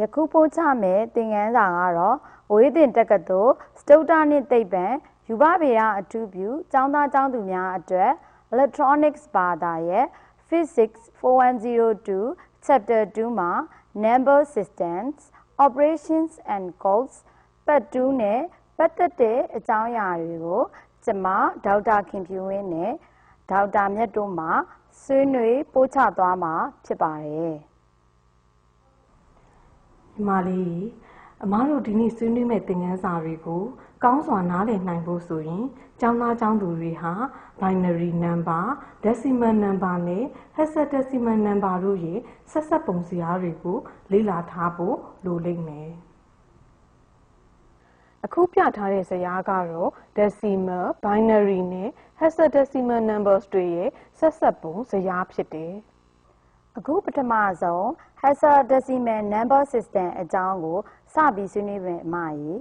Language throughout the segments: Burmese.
ယခုပို့ချမယ်သင်ခန်းစာကတော့ဝေးသင်တက္ကသိုလ်စတုတ္ထနှစ်သိပ္ပံယူပဗေဒအထူးပြုကျောင်းသားကျောင်းသူများအတွက် Electronics ဘာသာရဲ့ Physics 4102 Chapter 2မှာ Number Systems Operations and Codes Part 2နဲ့ပတ်သက်တဲ့အကြောင်းအရာတွေကိုကျွန်မဒေါက်တာခင်ဖြူဝင်းနဲ့ဒေါက်တာမြတ်တို့မှဆွေးနွေးပို့ချသွားမှာဖြစ်ပါတယ်ညီမလေးအမားတို့ဒီနေ့ဆွေးနွေးမဲ့သင်ခန်းစာတွေကိုကောင်းစွာနားလည်နိုင်ဖို့ဆိုရင်ကျောင်းသားကျောင်းသူတွေဟာ binary number, decimal number နဲ့ hexadecimal number တို့ရဲ့ဆက်ဆက်ပုံစရာတွေကိုလေ့လာထားဖို့လိုလိမ့်မယ်အခုပြထားတဲ့ဇယားကတော့ decimal, binary နဲ့ hexadecimal numbers တွေရဲ့ဆက်ဆက်ပုံဇယားဖြစ်တယ်အခုပထမဆုံး hexadecimal number system အကြောင်းကိုစပြီးဆွေးနွေးမယ်အမကြီး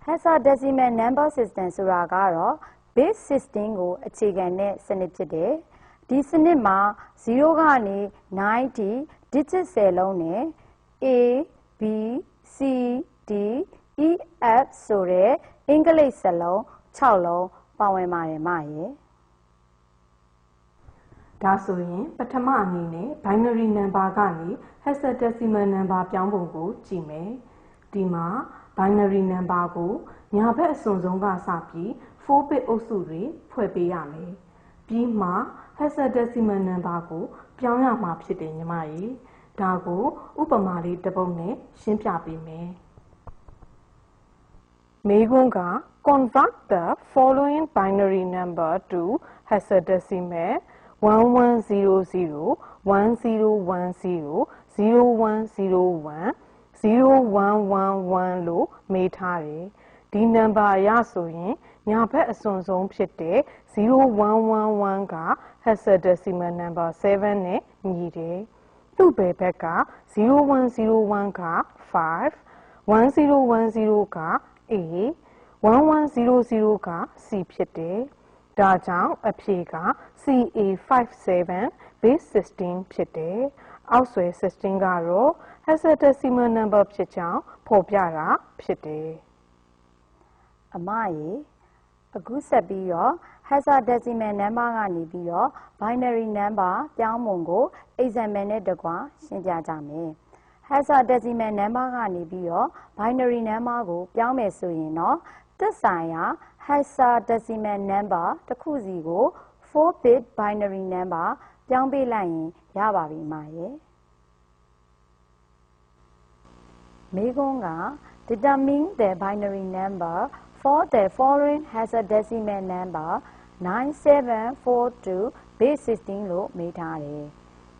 hexadecimal number system ဆိုတာကတော့ base 16ကိုအခြေခံတဲ့စနစ်ဖြစ်တယ်ဒီစနစ်မှာ0ကနေ9ထိ digit 10လုံးနဲ့ A, B, C, D, E, F ဆိုတဲ့အင်္ဂလိပ်စာလုံး6လုံးပါဝင်ပါတယ်မရဲ့ဒါဆိုရင်ပထမအနေနဲ့ binary number ကနေ hexadecimal number ပြောင်းပုံကိုကြည့်မယ်ဒီမှာ binary number ကိုညာဘက်အစွန်ဆုံးကစပြီး4 bit အုပ်စုတွေဖွဲ့ပေးရမယ်ပြီးမှ hexadecimal number ကိုပြောင်းရမှာဖြစ်တယ်ညီမရေဒါကိုဥပမာလေးတစ်ပုဒ်နဲ့ရှင်းပြပေးမယ်မေးခွန်းက convert the following binary number to hexadecimal 1100 1010 0101 0111လို့မေးထားတယ်ဒီနံပါတ်အရဆိုရင်ညာဘက်အစွန်ဆုံးဖြစ်တဲ့0111က hexadecimal number 7နဲ့ညီတယ်သူ့ဘယ်ဘက်က0101က5 1010က A 1100က C ဖြစ်တယ်ဒါကြောင့်အဖြေက CA57 base 16ဖြစ်တယ်အောက်ဆွဲ16ကတော့ hexadecimal number ဖြစ်ကြောင်းဖော်ပြတာဖြစ်တယ်အမရေအခုဆက်ပြီးတော့ hexadecimal number ကနေပြီးတော့ binary number ပြောင်းပုံကို example နဲ့တကွရှင်းပြကြမယ် hexadecimal number ကနေပြီးတော့ binary number ကိုပြောင်းမယ်ဆိုရင်တော့သက်ဆိုင်ရာ hexadecimal number တစ်ခုစီကို4 bit binary number ပြောင်းပေးလိုက်ရင်ရပါပြီမရဲ့မေးခွန်းက determine the binary number for the following hexadecimal number 9742 base 16လို့မေးထားတယ်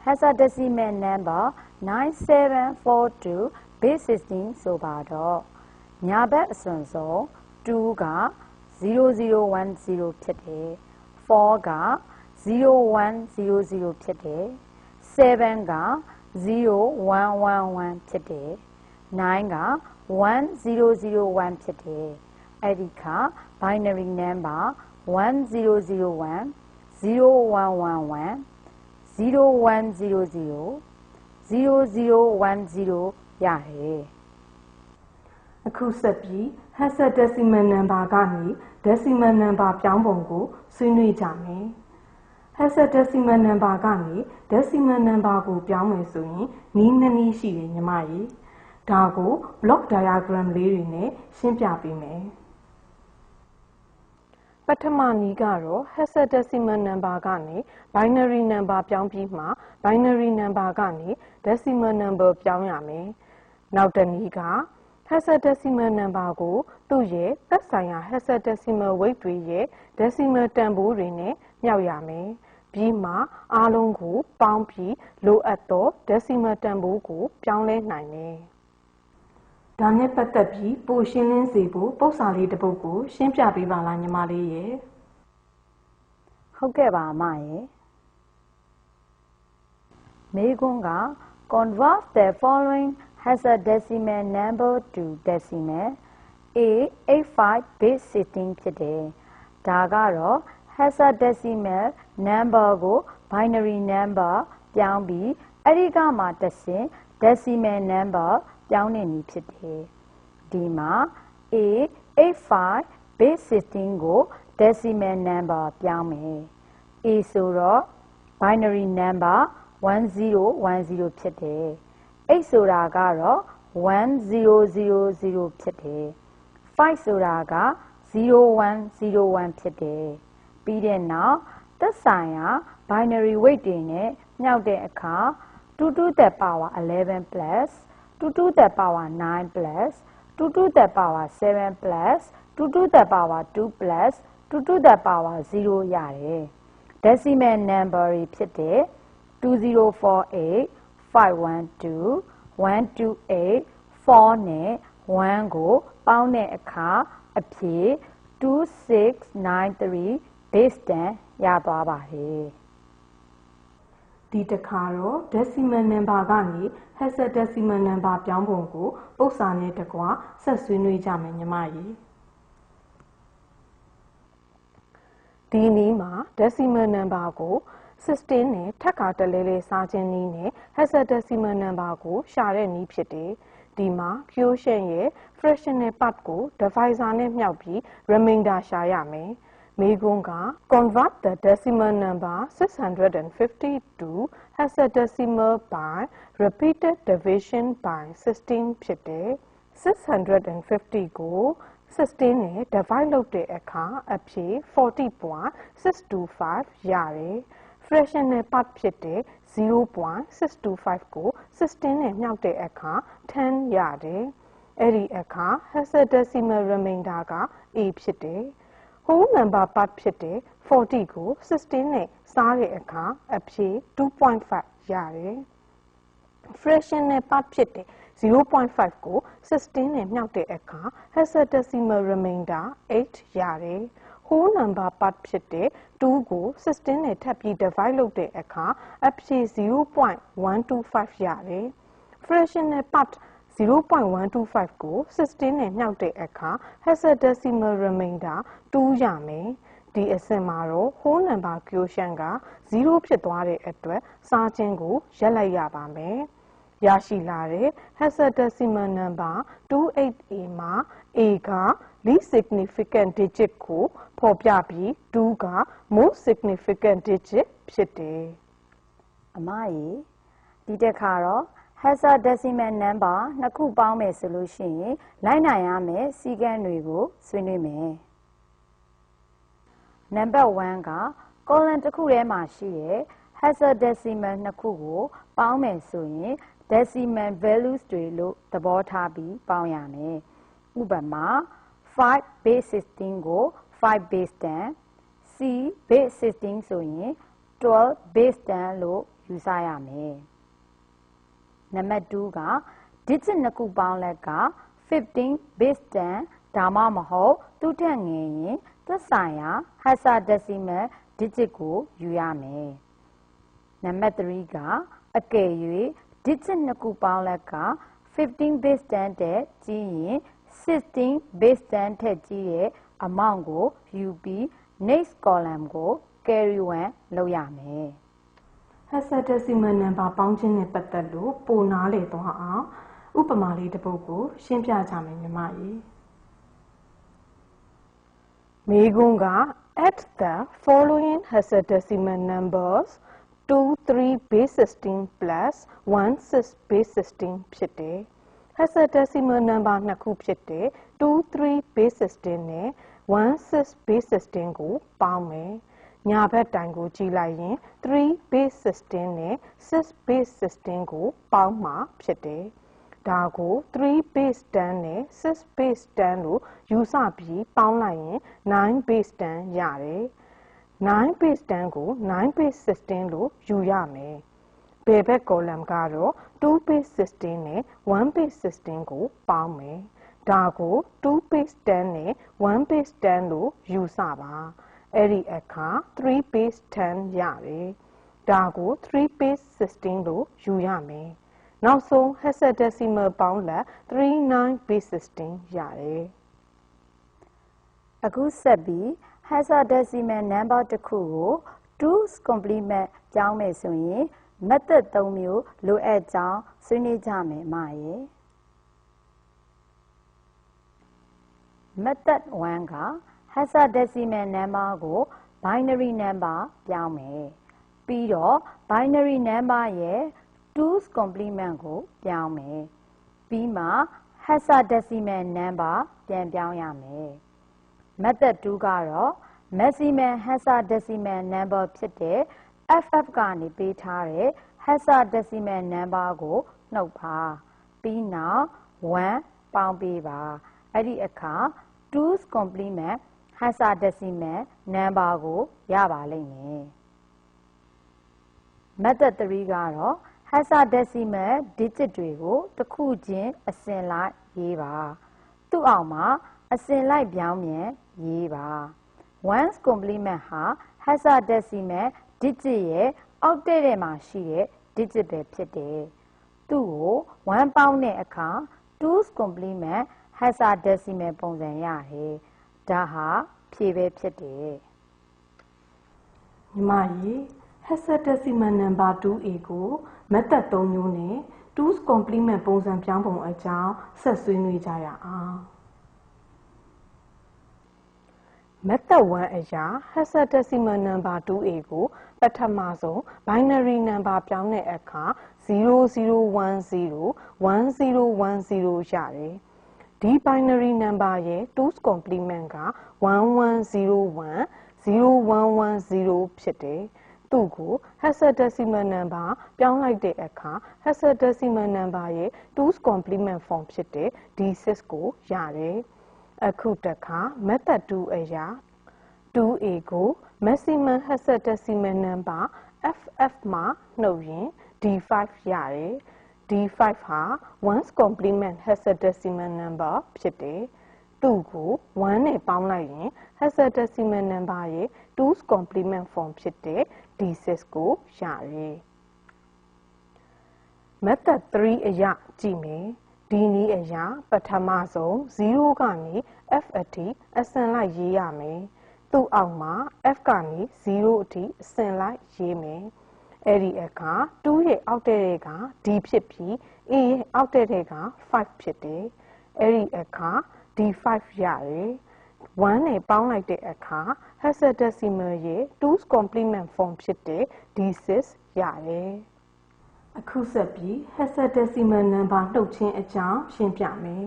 hexadecimal number 9742 base 16ဆိုပါတော့ညာဘက်အစွန်ဆုံး2က0010ဖြစ်တယ်4က0100ဖြစ်တယ်7က0111ဖြစ်တယ်9က1001ဖြစ်တယ်အဲ့ဒီခါ binary number 1001 0111 0100 0010ရတယ်အခုဆက်ပြီး hexadecimal number ကနေ decimal number ပြောင်းပုံကိုဆွေးနွေးကြမယ် hexadecimal number ကနေ decimal number ကိုပြောင်းမယ်ဆိုရင်နည်းနှစ်နည်းရှိတယ်ညီမရေဒါကို block diagram လေးတွေနဲ့ရှင်းပြပေးမယ်ပထမနည်းကတော့ hexadecimal number ကနေ binary number ပြောင်းပြီးမှ binary number ကနေ decimal number ပြောင်းရမယ်နောက်တစ်နည်းကhexadecimal number ကိုသူ့ရဲ့သက်ဆိုင်ရာ hexadecimal weight တွေရဲ့ decimal တန်ဖိုးတွေနဲ့မြှောက်ရမယ်ပြီးမှအားလုံးကိုပေါင်းပြီးလိုအပ်သော decimal တန်ဖိုးကိုပြောင်းလဲနိုင်တယ်ဒါနဲ့ပတ်သက်ပြီးပိုရှင်းလင်းစေဖို့ပုဒ်စာလေးတစ်ပုဒ်ကိုရှင်းပြပေးပါလားညီမလေးရဲ့ဟုတ်ကဲ့ပါအမရဲ့မေးခွန်းက convert the following hexadecimal number to decimal A85 base 16ဖြစ်တယ်ဒါကတော့ hexadecimal number ကို binary number ပြောင်းပြီးအဲ့ဒီကမှတစ်ဆင့် decimal number ပြောင်းနေပြီဖြစ်တယ်ဒီမှာ A85 base 16ကို decimal number ပြောင်းမယ် A ဆိုတော့ binary number 1010ဖြစ်တယ် 8ဆိုတာကတော့ 1000ဖြစ်တယ်5ဆိုတာက0101ဖြစ်တယ်ပြီးတဲ့နောက်သက်ဆိုင်ရာ binary weight တွေနဲ့မြောက်တဲ့အခါ2 to the power 11 plus 2 to the power 9 plus 2 to the power 7 plus 2 to the power 2 plus 2 to the power 0 ရတယ် decimal number တွေဖြစ်တဲ့ 2048 512 128 4နဲ့1ကိုပေါင်းတဲ့အခါအဖြေ2693 base 10ရသွားပါတယ်ဒီတစ်ခါတော့ decimal number ကနေ hexadecimal number ပြောင်းပုံကိုပု္ပ္ပစာနဲ့တကွဆက်ဆွေးနွေးကြမယ်ညီမရေဒီနည်းမှာ decimal number ကို16နဲ့ထပ်ခါတလဲလဲစားခြင်းနည်းနဲ့ hexadecimal number ကိုရှာတဲ့နည်းဖြစ်တယ်ဒီမှာ quotient ရဲ့ fractional part ကို divisor နဲ့မြှောက်ပြီး remainder ရှာရမယ်မေးခွန်းက convert the decimal number 650 to hexadecimal by repeated division by 16ဖြစ်တယ်650ကို16နဲ့ divide လုပ်တဲ့အခါအဖြေ 40.625 ရတယ် fractional part ဖြစ်တဲ့ 0.625 ကို16နဲ့မြှောက်တဲ့အခါ10ရတယ်အဲ့ဒီအခါ hexadecimal remainder က A ဖြစ်တယ် whole number part ဖြစ်တဲ့ 40ကို16နဲ့စားတဲ့အခါအဖြေ 2.5 ရတယ် fractional part ဖြစ်တဲ့ 0.5 ကို16နဲ့မြှောက်တဲ့အခါ hexadecimal remainder 8 ရတယ် whole number part ဖြစ်တဲ့ 2ကို16နဲ့ထပ်ပြီး divide လုပ်တဲ့အခါအဖြေ 0.125 ရတယ် fractional part 0.125 ကို16နဲ့မြှောက်တဲ့အခါ hexadecimal remainder 2 ရမယ်ဒီအဆင့်မှာတော့ whole number quotient က0ဖြစ်သွားတဲ့အတွက်စားခြင်းကိုရပ်လိုက်ရပါမယ်ရရှိလာတဲ့ hexadecimal number 28A မှာ A က least significant digit ကိုဖော်ပြပြီး2က most significant digit ဖြစ်တယ်အမရေဒီတစ်ခါတော့ hexadecimal number နှစ်ခုပေါင်းမယ်ဆိုလို့ရှိရင်လိုက်နိုင်ရမယ်စည်းကမ်းတွေကိုဆွေးနွေးမယ်နံပါတ်1က column တစ်ခုထဲမှာရှိတဲ့ hexadecimal နှစ်ခုကိုပေါင်းမယ်ဆိုရင် decimal values တွေလို့သဘောထားပြီးပေါင်းရမယ်ဥပမာ5 base 16ကို5 base 10 C base 16ဆိုရင်12 base 10လို့ယူဆရမယ်နံပါတ်2က digit နှစ်ခုပေါင်းလက်က15 base 10ဒါမှမဟုတ်သူ့ထက်ငယ်ရင်သက်ဆိုင်ရာ hexadecimal digit ကိုယူရမယ်နံပါတ်3ကအကယ်၍ digit နှစ်ခုပေါင်းလက်က15 base 10တဲ့ကြီးရင်16 base 10ထက်ကြီးတဲ့ amount ကိုယူပြီး next column ကို carry 1လုပ်ရမယ် hexadecimal number ပေါင်းခြင်းနဲ့ပတ်သက်လို့ပိုနားလည်သွားအောင်ဥပမာလေးတစ်ပုဒ်ကိုရှင်းပြကြမယ်ညီမရေမေးခွန်းက add the following hexadecimal numbers 23 base 16 plus 16 base 16 ဖြစ်တယ် hexadecimal number နှစ်ခုဖြစ်တဲ့23 base 16နဲ့16 base 16ကိုပေါင်းမယ်ညာဘက်တိုင်ကိုကြည့်လိုက်ရင်3 base 16နဲ့6 base 16ကိုပေါင်းမှာဖြစ်တယ်ဒါကို3 base 10နဲ့6 base 10လို့ယူဆပြီးပေါင်းလိုက်ရင်9 base 10ရတယ်9 base 10ကို9 base 16လို့ယူရမယ်ဘယ်ဘက် column ကတော့2 base 16နဲ့1 base 16ကိုပေါင်းမယ်ဒါကို2 base 10နဲ့1 base 10လို့ယူဆပါအဲ့ဒီအခါ3 base 10ရတယ်ဒါကို3 base 16လို့ယူရမယ်နောက်ဆုံး hexadecimal ပေါင်းလက်39 base 16ရတယ်အခုဆက်ပြီး hexadecimal number တစ်ခုကို 2's complement ပြောင်းမယ်ဆိုရင် method 3မျိုးလိုအပ်ကြောင်းဆွေးနွေးကြမယ်အမရေ method 1က hexadecimal number ကို binary number ပြောင်းမယ်ပြီးတော့ binary number ရဲ့ 2's complement ကိုပြောင်းမယ်ပြီးမှ hexadecimal number ပြန်ပြောင်းရမယ် method 2ကတော့ maximum hexadecimal number ဖြစ်တဲ့ FF ကနေပေးထားတဲ့ hexadecimal number ကိုနှုတ်ပါပြီးနောက်1ပေါင်းပေးပါအဲ့ဒီအခါ 2's complement hexadecimal number ကိုရပါလိမ့်မယ် method 3ကတော့ hexadecimal digit တွေကိုတစ်ခုချင်းအစဉ်လိုက်ရေးပါသူ့အောက်မှာအစဉ်လိုက်ပြောင်းပြန်ရေးပါ 1's complement ဟာ hexadecimal digit ရဲ့အောက်တဲ့ထဲမှာရှိတဲ့ digit ပဲဖြစ်တယ်သူ့ကို1ပေါင်းတဲ့အခါ 2's complement hexadecimal ပုံစံရတယ်ဒါဟာဖြေပဲဖြစ်တယ် ညီမရေ hexadecimal number 2a ကို method 3မျိုးနဲ့ 2's complement ပုံစံပြောင်းပုံအကြောင်းဆက်ဆွေးနွေးကြရအောင် method 1အရာ hexadecimal number 2a ကိုပထမဆုံး binary number ပြောင်းတဲ့အခါ 00101010 ရတယ်ဒီ binary number ရဲ့ 2's complement က 11010110 ဖြစ်တယ်သူ့ကို hexadecimal number ပြောင်းလိုက်တဲ့အခါ hexadecimal number ရဲ့ 2's complement form ဖြစ်တဲ့ D6 ကိုရတယ်အခုတခါ method 2အရာ 2a ကို maximum hexadecimal number FF မှာနှုတ်ရင် D5 ရတယ် D5 ဟာ 1's complement hexadecimal number ဖြစ်တယ်သူ့ကို1နဲ့ပေါင်းလိုက်ရင် hexadecimal number ရဲ့ 2's complement form ဖြစ်တဲ့ D6 ကိုရတယ် method 3အရာကြည့်မယ်ဒီနည်းအရာပထမဆုံး0ကနေ F အထိအစဉ်လိုက်ရေးရမယ်သူ့အောက်မှာ F ကနေ0အထိအစဉ်လိုက်ရေးမယ်အဲ့ဒီအခါ2ရဲ့အောက်တဲ့က D ဖြစ်ပြီး A ရဲ့အောက်တဲ့က 5 ဖြစ်တယ်အဲ့ဒီအခါ D5 ရတယ်1နဲ့ပေါင်းလိုက်တဲ့အခါ hexadecimal ရဲ့ 2's complement form ဖြစ်တဲ့ D6 ရတယ်အခုဆက်ပြီး hexadecimal number နှုတ်ခြင်းအကြောင်းရှင်းပြမယ်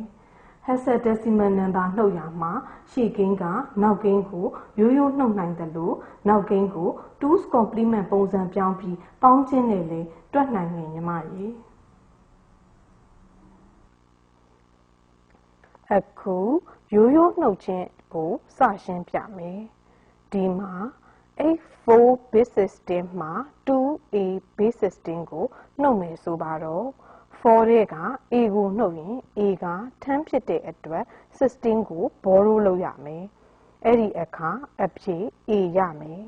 hexadecimal number နှုတ်ရမှာရှေ့ကိန်းကနောက်ကိန်းကိုရိုးရိုးနှုတ်နိုင်တယ်လို့နောက်ကိန်းကို 2's complement ပုံစံပြောင်းပြီးပေါင်းခြင်းနဲ့လည်းတွက်နိုင်တယ်ညီမရေအခုရိုးရိုးနှုတ်ခြင်းကိုစရှင်းပြမယ်ဒီမှာ A4 base system မှာ 2A base system ကိုနှုတ်မယ်ဆိုပါတော့4တဲ့က A ကိုနှုတ်ရင် A က10ဖြစ်တဲ့အတွက်16ကို borrow လုပ်ရမယ်အဲ့ဒီအခါအဖြေ A ရမယ်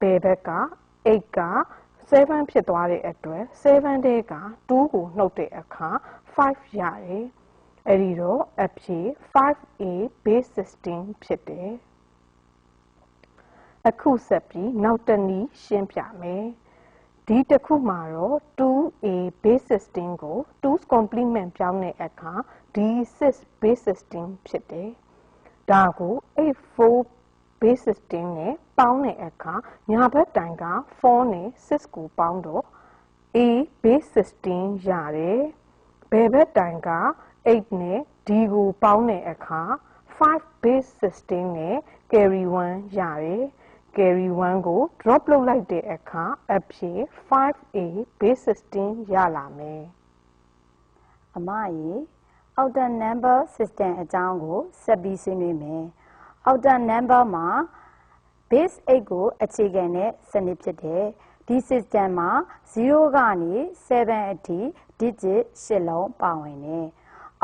ဘယ်ဘက်က8က7ဖြစ်သွားတဲ့အတွက်7တဲ့က2ကိုနှုတ်တဲ့အခါ5ရတယ်အဲ့ဒီတော့အဖြေ 5A base system ဖြစ်တယ်အခုဆက်ပြီးနောက်တစ်နည်းရှင်းပြမယ်ဒီတစ်ခုမှာတော့ 2A base system ကို 2's complement ပြောင်းတဲ့အခါ D6 base system ဖြစ်တယ်ဒါကို A4 base system နဲ့ပေါင်းတဲ့အခါညာဘက်တိုင်က4နဲ့6ကိုပေါင်းတော့ A base system ရတယ်ဘယ်ဘက်တိုင်က8နဲ့ D ကိုပေါင်းတဲ့အခါ5 base system နဲ့ carry 1ရတယ် carry 1ကို drop လုပ်လိုက်တဲ့အခါအဖြေ 5A base system ရလာမယ်အမရေ outer number system အကြောင်းကိုဆက်ပြီးဆွေးနွေးမယ် outer number မှာ base 8ကိုအခြေခံတဲ့စနစ်ဖြစ်တယ်ဒီ system မှာ0ကနေ7အထိ digit 8လုံးပါဝင်တယ်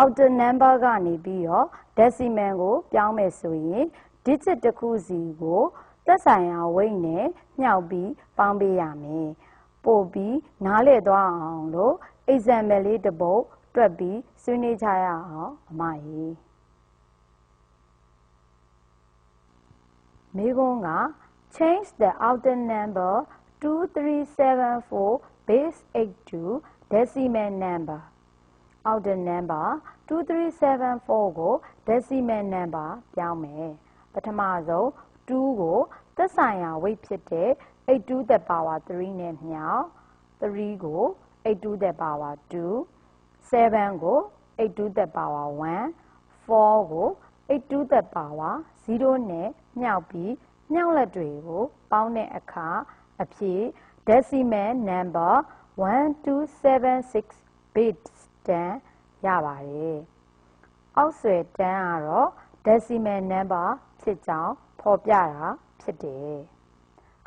outer number ကနေပြီးတော့ decimal ကိုပြောင်းမယ်ဆိုရင် digit တစ်ခုစီကိုသက်ဆိုင်ရာ weight နဲ့မြှောက်ပြီးပေါင်းပေးရမယ်ပို့ပြီးနားလည်သွားအောင်လို့ example လေးတစ်ပုဒ်တွက်ပြီးဆွေးနွေးကြရအောင်အမရေမိကုန်းက change the outer number 2374 base 8 to decimal number outer number 2374ကို decimal number ပြောင်းမယ်ပထမဆုံး2ကိုသက်ဆိုင်ရာ weight ဖြစ်တဲ့8 to the power 3နဲ့မြောက်3ကို8 to the power 2 7ကို8 to the power 1 4ကို8 to the power 0နဲ့မြောက်ပြီးမြောက်လက်တွေကိုပေါင်းတဲ့အခါအဖြေ decimal number 1276 bits တန်းရပါတယ်အောက်ဆွဲတန်းကတော့ decimal number ဖြစ်ကြောင်းဖော်ပြတာဖြစ်တယ်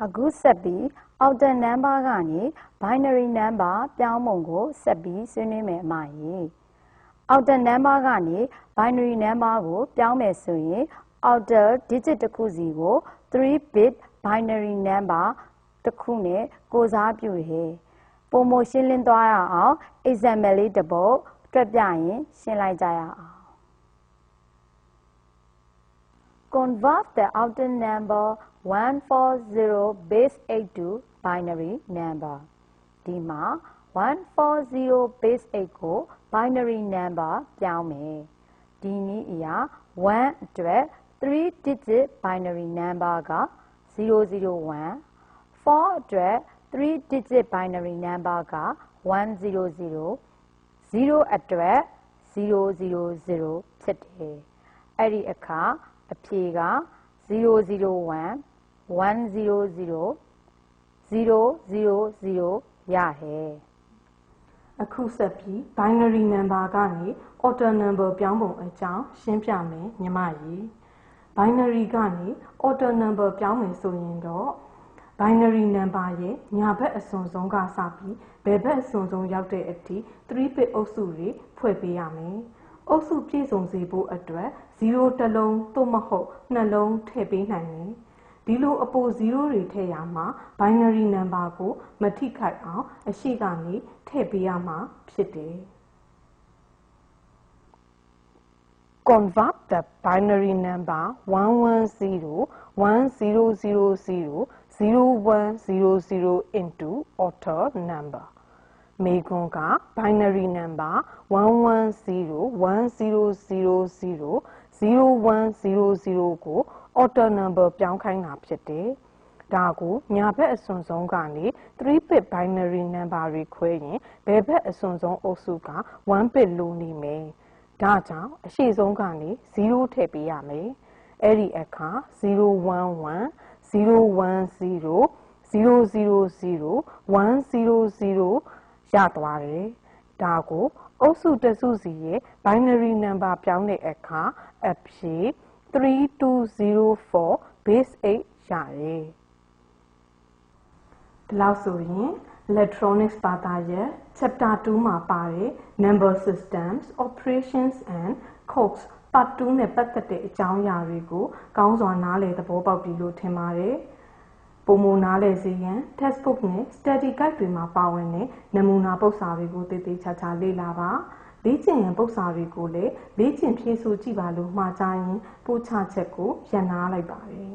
အခုဆက်ပြီး outer number ကနေ binary number ပြောင်းပုံကိုဆက်ပြီးဆွေးနွေးမယ်အမကြီး outer number ကနေ binary number ကိုပြောင်းမယ်ဆိုရင် outer digit တစ်ခုစီကို 3-bit binary number တစ်ခုနဲ့ကိုးစားပြုတယ်ပုံမရှင်းလင်းသွားရအောင် example လေးတစ်ပုဒ်တွက်ပြရင်ရှင်းလိုက်ကြရအောင် Convert the outer number 140 base 8 to binary number ဒီမှာ140 base 8ကို binary number ပြောင်းမယ်ဒီနည်းအရာ1အတွက်3 digit binary number က001 4အတွက်3 digit binary number က100 0အတွက်000ဖြစ်တယ်အဲ့ဒီအခါအဖြေက001 100 000ရတယ်အခုဆက်ပြီး binary number ကနေ octal number ပြောင်းပုံအကြောင်းရှင်းပြမယ်ညီမကြီး binary ကနေ octal number ပြောင်းမယ်ဆိုရင်တော့ binary number ရဲ့ညာဘက်အစွန်ဆုံးကစပြီးဘယ်ဘက်အစွန်ဆုံးရောက်တဲ့အထိ 3-bit အုပ်စုတွေဖွဲ့ပေးရမယ်အုပ်စုပြည့်စုံစေဖို့အတွက်0တစ်လုံးသို့မဟုတ်2လုံးထည့်ပေးနိုင်တယ်ဒီလိုအပို0တွေထည့်ရမှာ binary number ကိုမထိခိုက်အောင်အရှိကနေထည့်ပေးရမှာဖြစ်တယ် Convert the binary number 11010000100 into octal number မေကွန်က binary number 11010000100ကို octal number ပြောင်းခိုင်းတာဖြစ်တယ်ဒါကိုညာဘက်အစွန်ဆုံးကနေ 3-bit binary number တွေခွဲရင်ဘယ်ဘက်အစွန်ဆုံးအုပ်စုက 1-bit လိုနေမယ်ဒါကြောင့်အရှိဆုံးကနေ0ထည့်ပေးရမယ်အဲ့ဒီအခါ011 010 000 100ရသွားတယ်ဒါကိုအုပ်စုတစုစီရဲ့ binary number ပြောင်းတဲ့အခါအဖြေ3204 base 8ရတယ်ဒီလောက်ဆိုရင် electronics ဘာသာရဲ့ chapter 2မှာပါတဲ့ number systems operations and codes part 2နဲ့ပတ်သက်တဲ့အကြောင်းအရာတွေကိုကောင်းစွာနားလည်သဘောပေါက်ပြီလို့ထင်ပါတယ်ပုံမနားလည်စေရန် textbook နဲ့ study guide တွေမှာပါဝင်တဲ့နမူနာပုဒ်စာတွေကိုတည်တည်ချာချာလေ့လာပါလေ့ကျင့်ရန်ပုဒ်စာတွေကိုလည်းလေ့ကျင့်ဖြည့်ဆို့ကြည့်ပါလို့မှာကြားရင်ပို့ချချက်ကိုရန်နာလိုက်ပါတယ်